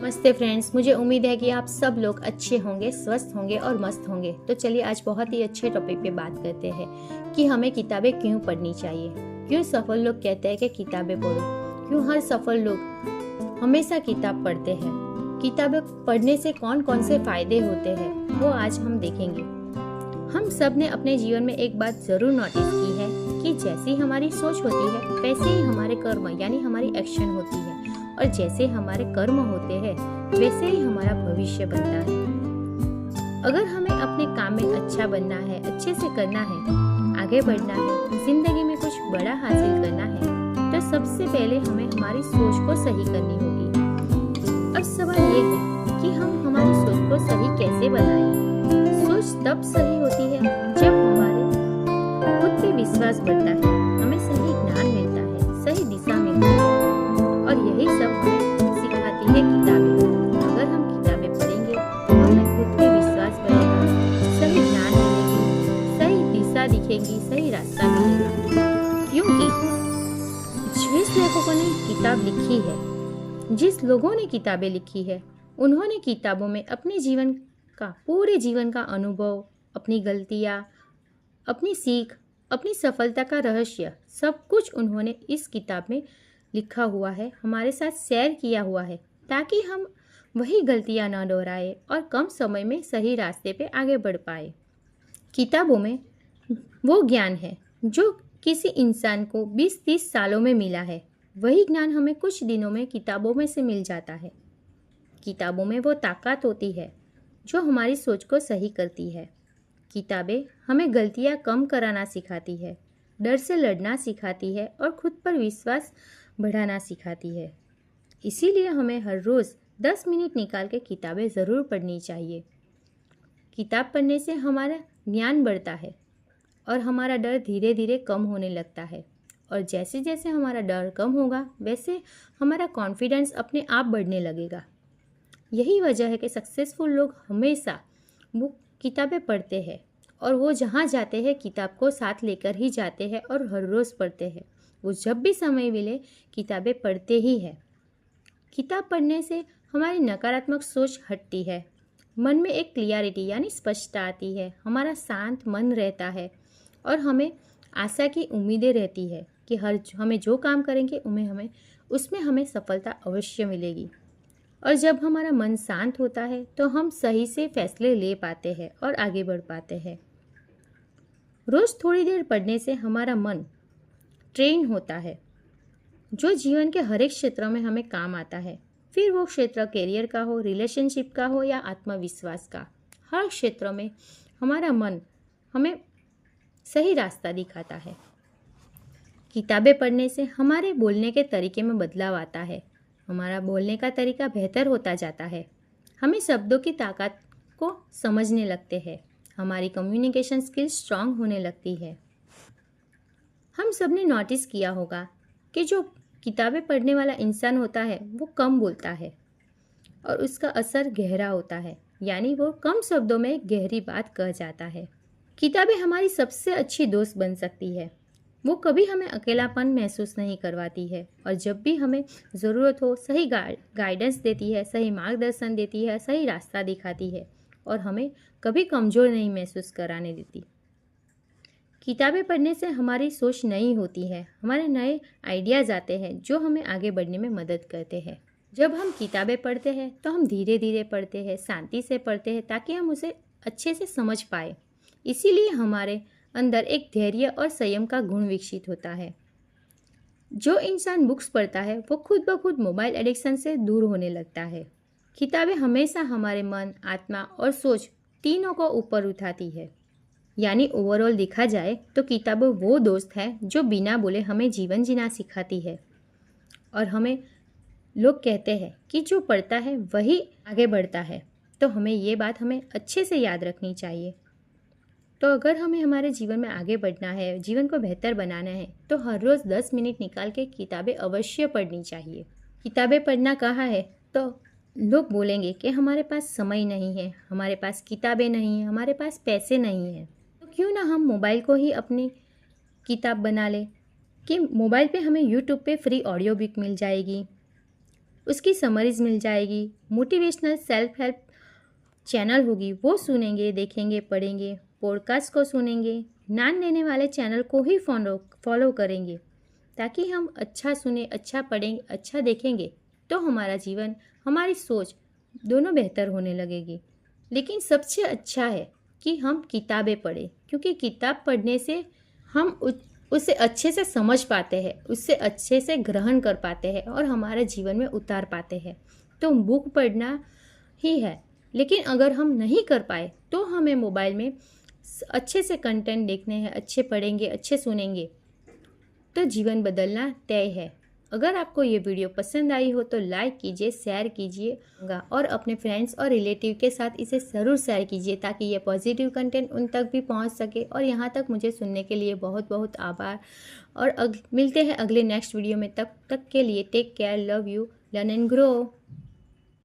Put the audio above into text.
नमस्ते फ्रेंड्स, मुझे उम्मीद है कि आप सब लोग अच्छे होंगे, स्वस्थ होंगे और मस्त होंगे। तो चलिए आज बहुत ही अच्छे टॉपिक पे बात करते हैं कि हमें किताबें क्यों पढ़नी चाहिए। क्यों सफल लोग कहते हैं कि किताबें पढ़ो, क्यों हर सफल लोग हमेशा किताब पढ़ते हैं। किताबें पढ़ने से कौन कौन से फायदे होते हैं वो आज हम देखेंगे। हम सब ने अपने जीवन में एक बात जरूर नोटिस की है कि जैसी हमारी सोच होती है वैसे ही हमारे कर्म यानी हमारी एक्शन होती है, और जैसे हमारे कर्म होते हैं वैसे ही हमारा भविष्य बनता है। अगर हमें अपने काम में अच्छा बनना है, अच्छे से करना है, आगे बढ़ना है, जिंदगी में कुछ बड़ा हासिल करना है, तो सबसे पहले हमें हमारी सोच को सही करनी होगी। अब सवाल ये है कि हम हमारी सोच को सही कैसे बनाएं। सोच तब सही होती है जब हमारे खुद पे विश्वास बढ़ता है, हमें सही ज्ञान मिलता है, सही दिशा मिलती है, और यही सब हमें सिखाती है किताबें। अगर हम किताबें पढ़ेंगे तो हमें खुद पे विश्वास बढ़ेगा, सही ज्ञान मिलेगी, सही दिशा दिखेगी, सही रास्ता मिलेगा। क्योंकि जिस लेखकों ने किताब लिखी है, जिस लोगों ने किताबें लिखी है, उन्होंने किताबों में अपने जीवन का, पूरे जीवन का अनुभव, अपनी गलतियाँ, अपनी सीख, अपनी सफलता का रहस्य, सब कुछ उन्होंने इस किताब में लिखा हुआ है, हमारे साथ शेयर किया हुआ है, ताकि हम वही गलतियां न दोहराए और कम समय में सही रास्ते पे आगे बढ़ पाए। किताबों में वो ज्ञान है जो किसी इंसान को 20-30 सालों में मिला है, वही ज्ञान हमें कुछ दिनों में किताबों में से मिल जाता है। किताबों में वो ताकत होती है जो हमारी सोच को सही करती है। किताबें हमें गलतियां कम कराना सिखाती है, डर से लड़ना सिखाती है और खुद पर विश्वास बढ़ाना सिखाती है। इसीलिए हमें हर रोज़ 10 मिनट निकाल के किताबें ज़रूर पढ़नी चाहिए। किताब पढ़ने से हमारा ज्ञान बढ़ता है और हमारा डर धीरे धीरे कम होने लगता है, और जैसे जैसे हमारा डर कम होगा वैसे हमारा कॉन्फिडेंस अपने आप बढ़ने लगेगा। यही वजह है कि सक्सेसफुल लोग हमेशा वो किताबें पढ़ते हैं, और वो जहाँ जाते हैं किताब को साथ लेकर ही जाते हैं और हर रोज़ पढ़ते हैं। वो जब भी समय मिले किताबें पढ़ते ही है। किताब पढ़ने से हमारी नकारात्मक सोच हटती है, मन में एक क्लियरिटी यानी स्पष्टता आती है, हमारा शांत मन रहता है और हमें आशा की उम्मीदें रहती है कि हमें जो काम करेंगे उसमें हमें सफलता अवश्य मिलेगी। और जब हमारा मन शांत होता है तो हम सही से फैसले ले पाते हैं और आगे बढ़ पाते हैं। रोज़ थोड़ी देर पढ़ने से हमारा मन ट्रेन होता है, जो जीवन के हर एक क्षेत्र में हमें काम आता है। फिर वो क्षेत्र करियर का हो, रिलेशनशिप का हो या आत्मविश्वास का, हर क्षेत्र में हमारा मन हमें सही रास्ता दिखाता है। किताबें पढ़ने से हमारे बोलने के तरीके में बदलाव आता है, हमारा बोलने का तरीका बेहतर होता जाता है, हमें शब्दों की ताकत को समझने लगते हैं, हमारी कम्युनिकेशन स्किल्स स्ट्रांग होने लगती है। हम सब ने नोटिस किया होगा कि जो किताबें पढ़ने वाला इंसान होता है वो कम बोलता है और उसका असर गहरा होता है, यानी वो कम शब्दों में गहरी बात कह जाता है। किताबें हमारी सबसे अच्छी दोस्त बन सकती है। वो कभी हमें अकेलापन महसूस नहीं करवाती है, और जब भी हमें ज़रूरत हो सही गाइडेंस देती है, सही मार्गदर्शन देती है, सही रास्ता दिखाती है, और हमें कभी कमज़ोर नहीं महसूस कराने देती। किताबें पढ़ने से हमारी सोच नई होती है, हमारे नए आइडियाज़ आते हैं जो हमें आगे बढ़ने में मदद करते हैं। जब हम किताबें पढ़ते हैं तो हम धीरे धीरे पढ़ते हैं, शांति से पढ़ते हैं, ताकि हम उसे अच्छे से समझ पाए। इसीलिए हमारे अंदर एक धैर्य और संयम का गुण विकसित होता है। जो इंसान बुक्स पढ़ता है वो खुद ब खुद मोबाइल एडिक्शन से दूर होने लगता है। किताबें हमेशा हमारे मन, आत्मा और सोच तीनों को ऊपर उठाती है। यानी ओवरऑल देखा जाए तो किताबें वो दोस्त है जो बिना बोले हमें जीवन जीना सिखाती है। और हमें लोग कहते हैं कि जो पढ़ता है वही आगे बढ़ता है, तो हमें ये बात हमें अच्छे से याद रखनी चाहिए। तो अगर हमें हमारे जीवन में आगे बढ़ना है, जीवन को बेहतर बनाना है, तो हर रोज़ 10 मिनट निकाल के किताबें अवश्य पढ़नी चाहिए। किताबें पढ़ना कहा है तो लोग बोलेंगे कि हमारे पास समय नहीं है, हमारे पास किताबें नहीं हैं, हमारे पास पैसे नहीं हैं। तो क्यों ना हम मोबाइल को ही अपनी किताब बना लें कि मोबाइल पे हमें यूट्यूब पे फ्री ऑडियो बुक मिल जाएगी, उसकी समरीज मिल जाएगी। मोटिवेशनल सेल्फ हेल्प चैनल होगी, वो सुनेंगे, देखेंगे, पढ़ेंगे। पॉडकास्ट को सुनेंगे, ज्ञान देने वाले चैनल को ही फॉलो करेंगे, ताकि हम अच्छा सुने, अच्छा पढ़ेंगे, अच्छा देखेंगे तो हमारा जीवन, हमारी सोच दोनों बेहतर होने लगेगी। लेकिन सबसे अच्छा है कि हम किताबें पढ़ें, क्योंकि किताब पढ़ने से हम उसे अच्छे से समझ पाते हैं, उससे अच्छे से ग्रहण कर पाते हैं और हमारे जीवन में उतार पाते हैं। तो बुक पढ़ना ही है। लेकिन अगर हम नहीं कर पाए तो हमें मोबाइल में अच्छे से कंटेंट देखने हैं, अच्छे पढ़ेंगे, अच्छे सुनेंगे तो जीवन बदलना तय है। अगर आपको ये वीडियो पसंद आई हो तो लाइक कीजिए, शेयर कीजिएगा और अपने फ्रेंड्स और रिलेटिव के साथ इसे ज़रूर शेयर कीजिए, ताकि ये पॉजिटिव कंटेंट उन तक भी पहुंच सके। और यहाँ तक मुझे सुनने के लिए बहुत बहुत आभार। और मिलते हैं अगले नेक्स्ट वीडियो में। तब तक के लिए take care, love you, learn and grow.